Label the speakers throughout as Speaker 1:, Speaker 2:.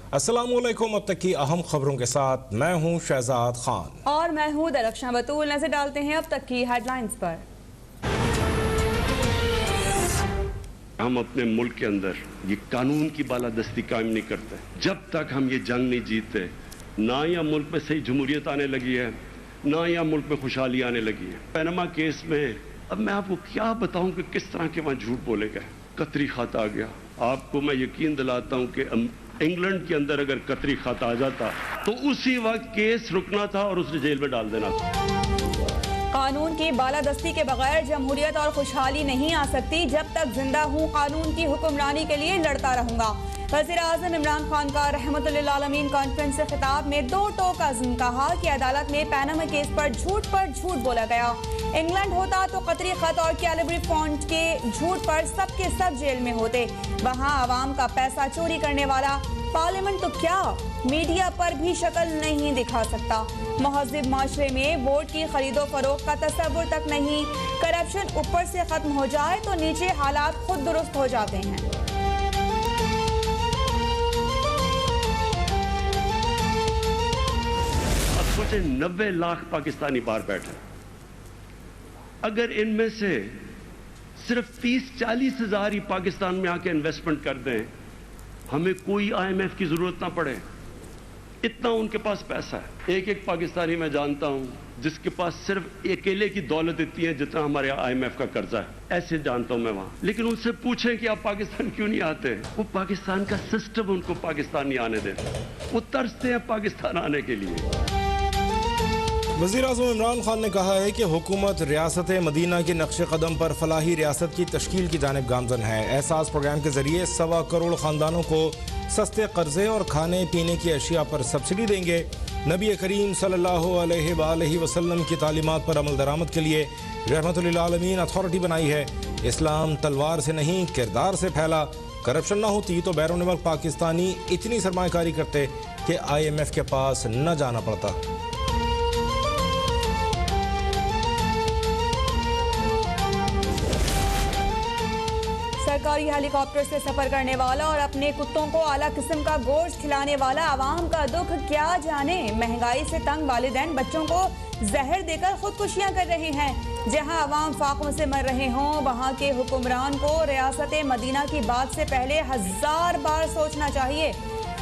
Speaker 1: अस्सलामुअलैकुम। अब तक की अहम खबरों के साथ मैं हूं शहजाद खान
Speaker 2: और मैं हूं दरख्शां बतूल। नजर डालते हैं अब तक की हेडलाइंस पर।
Speaker 3: हम अपने मुल्क के अंदर ये कानून की बालादस्ती कायम नहीं करते जब तक हम ये जंग नहीं जीतते। ना या मुल्क में सही जमहूरियत आने लगी है, ना या मुल्क में खुशहाली आने लगी है। पनामा केस में अब मैं आपको क्या बताऊं कि किस तरह के वहां झूठ बोले गए। कतरी खत आ गया। आपको मैं यकीन दिलाता हूं कि इंग्लैंड के अंदर अगर कतरी खत आ जाता तो उसी वक्त केस रुकना था और उसे जेल में डाल देना था।
Speaker 2: कानून की बालादस्ती के बगैर जमहूरियत और खुशहाली नहीं आ सकती। जब तक जिंदा हूँ कानून की हुक्मरानी के लिए लड़ता रहूंगा। वज़ीर आज़म इमरान खान का रहमतुल्लिल आलमीन कॉन्फ्रेंस से खिताब में दो टोक अज़्म कहा कि अदालत में पनामा केस पर झूठ बोला गया। इंग्लैंड होता तो कतरी खत और कैलिब्री फॉन्ट के झूठ पर सबके सब जेल में होते। वहाँ आवाम का पैसा चोरी करने वाला पार्लियामेंट तो क्या मीडिया पर भी शक्ल नहीं दिखा सकता। महज़िब माशरे में वोट की खरीदो फरोख्त का तस्वुर तक नहीं। करप्शन ऊपर से खत्म हो जाए तो नीचे हालात खुद दुरुस्त हो जाते हैं।
Speaker 3: अब सोचे 90 लाख पाकिस्तानी बाहर बैठे, अगर इनमें से सिर्फ 30-40 हजार ही पाकिस्तान में आके इन्वेस्टमेंट कर दें, हमें कोई IMF की जरूरत ना पड़े। इतना उनके पास पैसा है। एक पाकिस्तानी मैं जानता हूं जिसके पास सिर्फ अकेले की दौलत इतनी है जितना हमारे IMF का कर्जा है। ऐसे जानता हूं मैं वहां। लेकिन उनसे पूछें कि आप पाकिस्तान क्यों नहीं आते, वो पाकिस्तान का सिस्टम उनको पाकिस्तान नहीं आने देता। वो तरसते हैं पाकिस्तान आने के लिए।
Speaker 1: वज़ीर आज़म इमरान खान ने कहा है कि हुकूमत रियासत मदीना के नक्शे कदम पर फलाही रियासत की तश्कील की जानिब गामज़न है। एहसास प्रोग्राम के जरिए 1.25 करोड़ ख़ानदानों को सस्ते कर्जे और खाने पीने की अशिया पर सब्सिडी देंगे। नबी करीम सल्लल्लाहु अलैहि वसल्लम की तालीमात पर अमल दरामद के लिए रहमतुल्लिल आलमीन अथॉरिटी बनाई है। इस्लाम तलवार से नहीं किरदार से फैला। करप्शन ना होती तो बैरून मुल्क पाकिस्तानी इतनी सरमायाकारी करते कि IMF के पास न जाना पड़ता।
Speaker 2: सरकारी हेलीकॉप्टर से सफर करने वाला और अपने कुत्तों को आला किस्म का गोश्त खिलाने वाला आवाम का दुख क्या जाने। महंगाई से तंग वालिदैन बच्चों को जहर देकर खुदकुशियां कर रहे हैं। जहां आवाम फाकों से मर रहे हों, वहां के हुक्मरान को रियासत मदीना की बात से पहले 1000 बार सोचना चाहिए।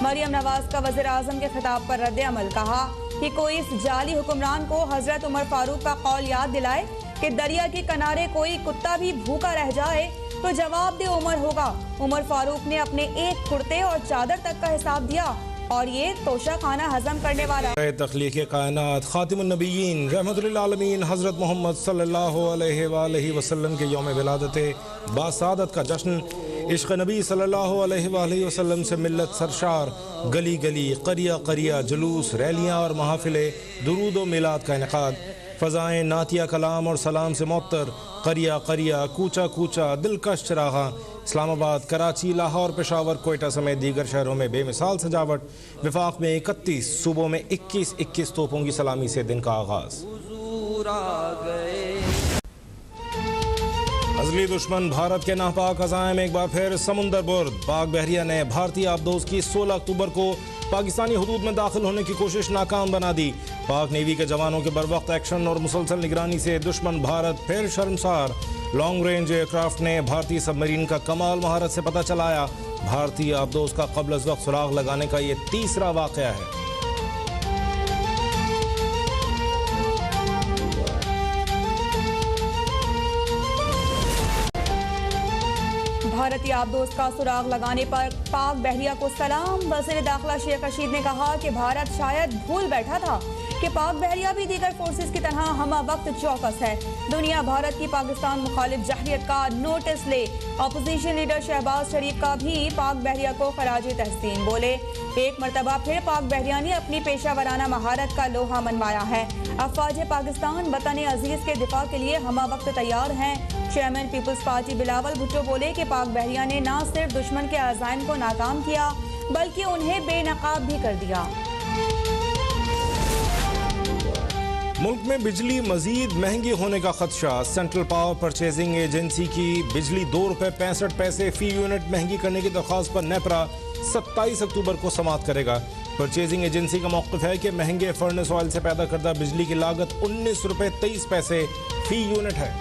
Speaker 2: मरियम नवाज का वज़ीर आज़म के खिताब पर रद्द अमल। कहा कि कोई इस जाली हुक्मरान को हजरत उमर फारूक का कौल याद दिलाए कि दरिया के किनारे कोई कुत्ता भी भूखा रह जाए तो जवाब दे उमर होगा। उमर फारूक ने अपने एक कुर्ते और चादर तक का हिसाब दिया और ये तोशा खाना हजम करने वाला।
Speaker 1: तख्लीक़ कायनात खातिमुन नबिय्यीन रहमतुल्लिल आलमीन हज़रत मोहम्मद सल्लल्लाहु अलैहि वसल्लम के यौम विलादत बासादत का जश्न। इश्क़ नबी सल्लल्लाहु अलैहि वसल्लम से मिल्लत सरशार गली गली क़रिया क़रिया जुलूस रैलियाँ और महफ़िले दुरूद व मिलाद का इनेक़ाद। फ़ज़ाएँ नातिया कलाम और सलाम से मुअत्तर। क़रिया क़रिया कूचा कूचा दिलकश चराग़ां। इस्लामाबाद कराची लाहौर पेशावर कोयटा समेत दीगर शहरों में बेमिसाल सजावट। वफाक में 31 सूबों में 21 तोपों की सलामी से दिन का आगाज़। अज़ली दुश्मन भारत के नापाक अज़ाइम एक बार फिर समुंदर बुर्द। पाक बहरिया ने भारतीय आबदोज़ की 16 अक्टूबर को पाकिस्तानी हुदूद में दाखिल होने की कोशिश नाकाम बना दी। पाक नेवी के जवानों के बरवक्त एक्शन और मुसलसल निगरानी से दुश्मन भारत फिर शर्मसार। लॉन्ग रेंज एयरक्राफ्ट ने भारतीय सबमरीन का कमाल महारत से पता चलाया। भारतीय आबदोज़ का क़ब्ल अज़ वक्त सुराग लगाने का ये तीसरा वाक़या है।
Speaker 2: भारतीय आबदोज़ का सुराग लगाने पर पाक बहरिया को सलाम। वज़ीर दाखिला शेख रशीद ने कहा कि भारत शायद भूल बैठा था कि पाक बहरिया भी दीगर फोर्सेस की तरह हमा वक्त चौकस है। दुनिया भारत की पाकिस्तान मुखालिफ जहरियत का नोटिस ले। अपोजिशन लीडर शहबाज शरीफ का भी पाक बहरिया को खराज तहसीन। बोले एक मरतबा फिर पाक बहरिया ने अपनी पेशा वराना महारत का लोहा मनवाया है। अफवाज पाकिस्तान वतन अजीज के दिफा के लिए हमा वक्त तैयार हैं। Chairman people's party Bilawal Bhutto बोले कि पाक बहरिया ने न सिर्फ दुश्मन के अज़ाइम को नाकाम किया बल्कि उन्हें बेनकाब भी कर दिया।
Speaker 1: मुल्क में बिजली मजीद महंगी होने का खदशा। सेंट्रल पावर परचेजिंग एजेंसी की बिजली ₹2.65 फी यूनिट महंगी करने की दरख्वास्त पर नेपरा 27 अक्टूबर को समाप्त करेगा। परचेजिंग एजेंसी का मौक़िफ़ है कि महंगे फर्नेस ऑयल से पैदा करदा बिजली की लागत 19 रुपये 23 पैसे फी यूनिट है।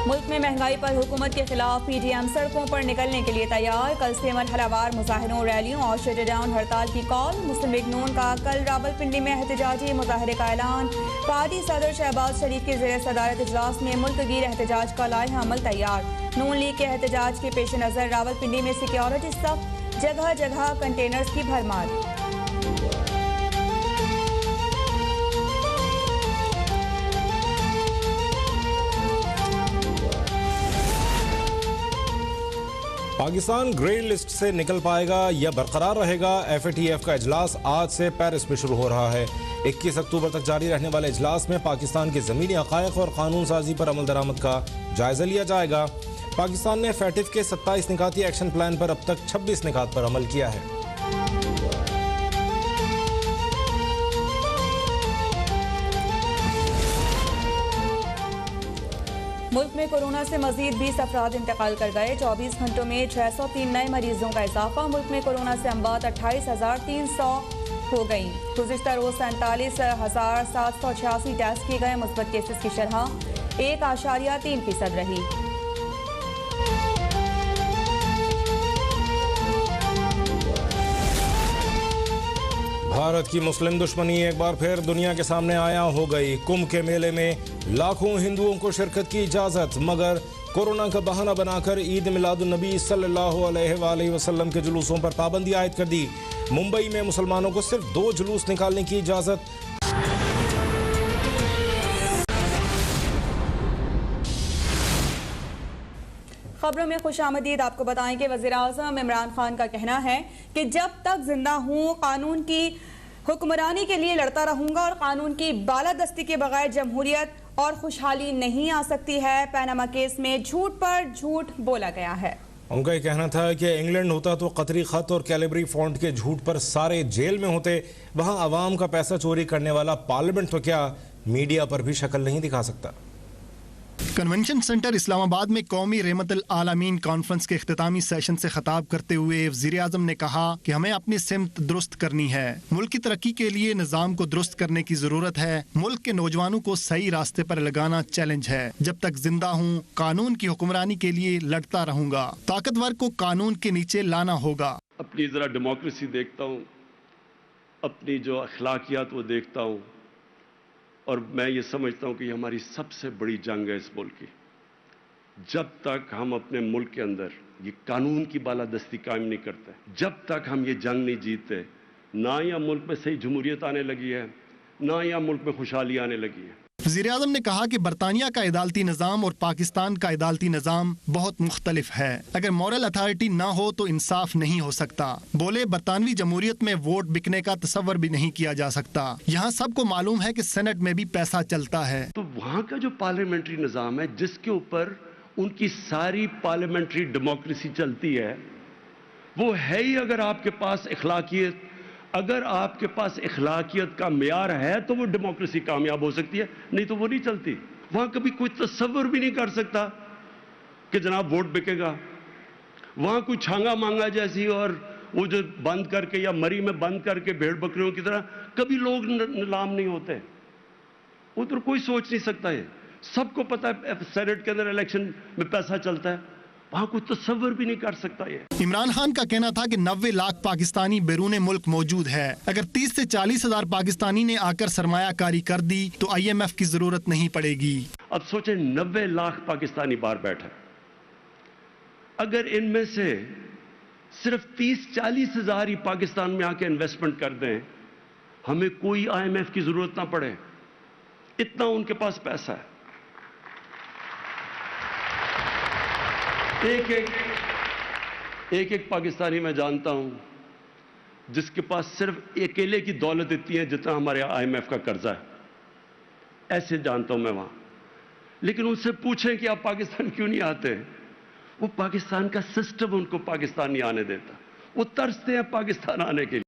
Speaker 2: मुल्क में महंगाई पर हुकूमत के खिलाफ पीटीएम सड़कों पर निकलने के लिए तैयार। कल से मरहलावार मुजाहरों, रैलियों और शटडाउन हड़ताल की कॉल। मुस्लिम लीग नून का कल रावलपिंडी में एहतजाजी मुजाहरे का ऐलान। पार्टी सदर शहबाज शरीफ के ज़ेर सदारत इजलास में मुल्क गिर एहतजाज का लाइहा अमल तैयार। नून लीग के एहतजाज के पेश नज़र रावलपिंडी में सिक्योरिटी सख्त, जगह जगह कंटेनर्स की भरमार।
Speaker 1: पाकिस्तान ग्रे लिस्ट से निकल पाएगा या बरकरार रहेगा? FATF का इजलास आज से पेरिस में शुरू हो रहा है। 21 अक्टूबर तक जारी रहने वाले इजलास में पाकिस्तान के ज़मीनी हक़ाइक़ और कानून साजी पर अमल दरामद का जायज़ा लिया जाएगा। पाकिस्तान ने FATF के 27 निकाती एक्शन प्लान पर अब तक 26 निकात पर अमल किया है।
Speaker 2: मुल्क में कोरोना से मजीद 20 अफराद इंतकाल कर गए। 24 घंटों में 603 नए मरीजों का इजाफा। मुल्क में कोरोना से अमवात 28,300 हो गई। गुज़िश्ता रोज 47,786 टेस्ट किए गए। मुस्बत केसेस की शरह 1.3% रही।
Speaker 1: भारत की मुस्लिम दुश्मनी एक बार फिर दुनिया के सामने आया हो गई। कुंभ के मेले में लाखों हिंदुओं को शिरकत की इजाज़त, मगर कोरोना का बहाना बनाकर ईद मिलादुन नबी सल्लल्लाहु अलैहि वसल्लम के जुलूसों पर पाबंदी आयद कर दी। मुंबई में मुसलमानों को सिर्फ 2 जुलूस निकालने की इजाज़त।
Speaker 2: खबरों में खुशामदीद। आपको बताएं कि वज़ीर-ए-आज़म इमरान खान का कहना है कि जब तक जिंदा हूँ कानून की हुक्मरानी के लिए लड़ता रहूंगा और कानून की बालादस्ती के बगैर जमहूरियत और खुशहाली नहीं आ सकती है। पैनामा केस में झूठ पर झूठ बोला गया है।
Speaker 1: उनका ये कहना था कि इंग्लैंड होता तो कतरी खत और कैलिब्री फॉन्ट के झूठ पर सारे जेल में होते। वहाँ आवाम का पैसा चोरी करने वाला पार्लियामेंट तो क्या मीडिया पर भी शक्ल नहीं दिखा सकता।
Speaker 4: कन्वेंशन सेंटर इस्लामाबाद में कौमी रहमतुल आलमीन कॉन्फ्रेंस के इख्तितामी सेशन से खिताब करते हुए वज़ीर-ए-आज़म ने कहा कि हमें अपनी सिमत दुरुस्त करनी है। मुल्क की तरक्की के लिए निज़ाम को दुरुस्त करने की ज़रूरत है। मुल्क के नौजवानों को सही रास्ते पर लगाना चैलेंज है। जब तक जिंदा हूँ कानून की हुक्मरानी के लिए लड़ता रहूंगा। ताकतवर को कानून के नीचे लाना होगा।
Speaker 3: अपनी ज़रा डेमोक्रेसी देखता हूँ, अपनी जो अखलाकियात वो देखता हूँ, और मैं ये समझता हूं कि ये हमारी सबसे बड़ी जंग है इस मुल्क की। जब तक हम अपने मुल्क के अंदर ये कानून की बालादस्ती कायम नहीं करते, जब तक हम ये जंग नहीं जीतते, ना या मुल्क में सही जमहूरियत आने लगी है, ना या मुल्क में खुशहाली आने लगी है।
Speaker 4: वज़ीर-ए-आज़म ने कहा कि बरतानिया का अदालती निज़ाम और पाकिस्तान का अदालती निज़ाम बहुत मुख्तलिफ है। अगर मॉरल अथॉरिटी ना हो तो इंसाफ नहीं हो सकता। बोले बरतानवी जमहूरियत में वोट बिकने का तस्वर भी नहीं किया जा सकता। यहाँ सबको मालूम है कि सेनेट में भी पैसा चलता है।
Speaker 3: तो वहाँ का जो पार्लियामेंट्री निज़ाम है जिसके ऊपर उनकी सारी पार्लियामेंट्री डेमोक्रेसी चलती है, वो है ही अगर आपके पास इखलाकियत, अगर आपके पास इखलाकियत का मेयार है तो वो डेमोक्रेसी कामयाब हो सकती है, नहीं तो वो नहीं चलती। वहां कभी कोई तसव्वुर भी नहीं कर सकता कि जनाब वोट बिकेगा। वहां कोई छांगा मांगा जैसी और वो जो बंद करके या मरी में बंद करके भेड़ बकरियों की तरह कभी लोग नीलाम नहीं होते। उधर कोई सोच नहीं सकता। ये सबको पता है सेनेट के अंदर इलेक्शन में पैसा चलता है, वहां कोई तस्वर भी नहीं कर सकता। ये
Speaker 4: इमरान खान का कहना था कि 90 लाख पाकिस्तानी बैरून मुल्क मौजूद है। अगर 30 से 40 हजार पाकिस्तानी ने आकर सरमायाकारी कर दी तो IMF की जरूरत नहीं पड़ेगी।
Speaker 3: अब सोचें 90 लाख पाकिस्तानी बाहर बैठे, अगर इनमें से सिर्फ 30-40 हजार ही पाकिस्तान में आके इन्वेस्टमेंट कर दें, हमें कोई IMF की जरूरत ना पड़े, इतना उनके पास पैसा है। एक पाकिस्तानी मैं जानता हूं जिसके पास सिर्फ अकेले की दौलत इतनी है जितना हमारे IMF का कर्जा है। ऐसे जानता हूं मैं वहां। लेकिन उनसे पूछें कि आप पाकिस्तान क्यों नहीं आते, वो पाकिस्तान का सिस्टम उनको पाकिस्तान नहीं आने देता। वो तरसते हैं पाकिस्तान आने के लिए।